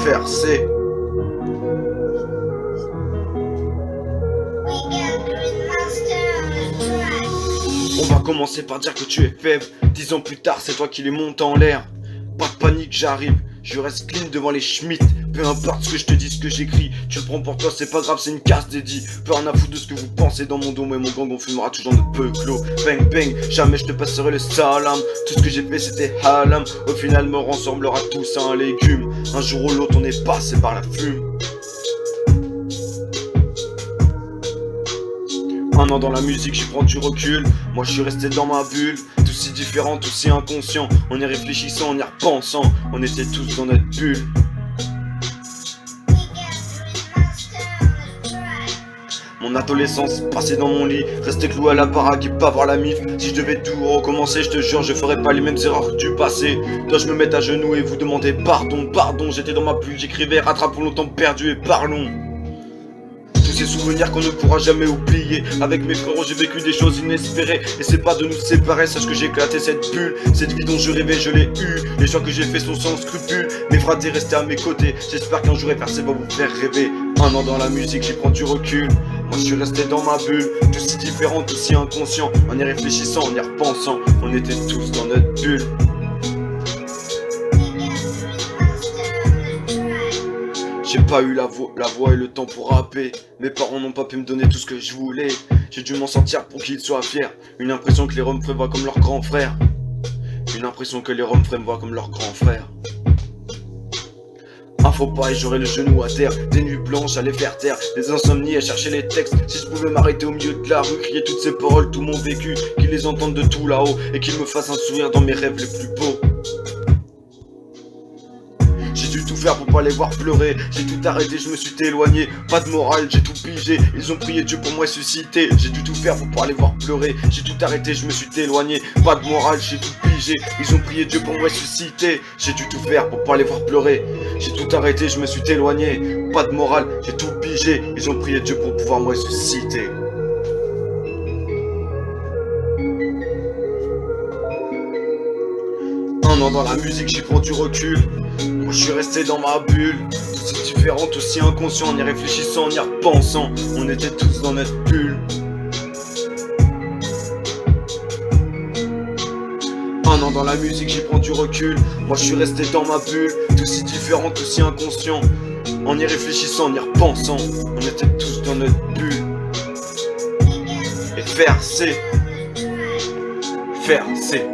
Faire c'est. On va commencer par dire que tu es faible. 10 ans plus tard, c'est toi qui les montes en l'air. Pas de panique, j'arrive. Je reste clean devant les Schmitt. Peu importe ce que je te dis, ce que j'écris. Tu le prends pour toi, c'est pas grave, c'est une casse dédiée. Peu rien à foutre de ce que vous pensez dans mon dos. Mais mon gang, on fumera toujours de peu clos. Bang bang, jamais je te passerai le salam. Tout ce que j'ai fait, c'était halam. Au final, me ressemblera tous à un légume. Un jour ou l'autre, on est passé par la fume. Un an dans la musique, j'y prends du recul. Moi je suis resté dans ma bulle. Tout si différent, tout si inconscient. En y réfléchissant, en y repensant. On était tous dans notre bulle. Mon adolescence passée dans mon lit, rester cloué à la baraque et pas voir la mif. Si je devais tout recommencer, je te jure, je ferais pas les mêmes erreurs du passé. Dois-je me mettre à genoux et vous demander pardon, pardon. J'étais dans ma bulle, j'écrivais, rattrapons le temps perdu et parlons. Tous ces souvenirs qu'on ne pourra jamais oublier. Avec mes frérots j'ai vécu des choses inespérées. Et c'est pas de nous séparer, sache que j'ai éclaté cette bulle. Cette vie dont je rêvais, je l'ai eue. Les choix que j'ai faits sont sans scrupule. Mes frères t'es resté à mes côtés. J'espère qu'un jour FRC va vous faire rêver. Un an dans la musique, j'y prends du recul. Moi je suis resté dans ma bulle. Tout si différent, tout si inconscient. En y réfléchissant, en y repensant. On était tous dans notre bulle. J'ai pas eu la voix et le temps pour rapper. Mes parents n'ont pas pu me donner tout ce que je voulais. J'ai dû m'en sortir pour qu'ils soient fiers. Une impression que les Roms me voient comme leur grand frère. Une impression que les Roms me voient comme leur grand frère. Un faux pas et j'aurais le genou à terre. Des nuits blanches à les faire taire. Des insomnies à chercher les textes. Si je pouvais m'arrêter au milieu de la rue, crier toutes ces paroles, tout mon vécu, qu'ils les entendent de tout là-haut et qu'ils me fassent un sourire dans mes rêves les plus beaux. J'ai dû tout faire pour pas les voir pleurer. J'ai tout arrêté, je me suis éloigné. Pas de morale, j'ai tout pigé. Ils ont prié Dieu pour me ressusciter. J'ai dû tout faire pour pas les voir pleurer. J'ai tout arrêté, je me suis éloigné. Pas de morale, j'ai tout pigé. Ils ont prié Dieu pour me ressusciter. J'ai dû tout faire pour pas les voir pleurer. J'ai tout arrêté, je me suis éloigné. Pas de morale, j'ai tout pigé. Ils ont prié Dieu pour pouvoir me ressusciter. Un an dans la musique, j'y prends du recul. Moi je suis resté dans ma bulle. Tout si différent, tout si inconscient. En y réfléchissant, en y repensant. On était tous dans notre bulle. Un an dans la musique, j'y prends du recul. Moi je suis resté dans ma bulle. Tout si différent, tout si inconscient. En y réfléchissant, en y repensant. On était tous dans notre bulle. Et faire c'est. Faire c'est.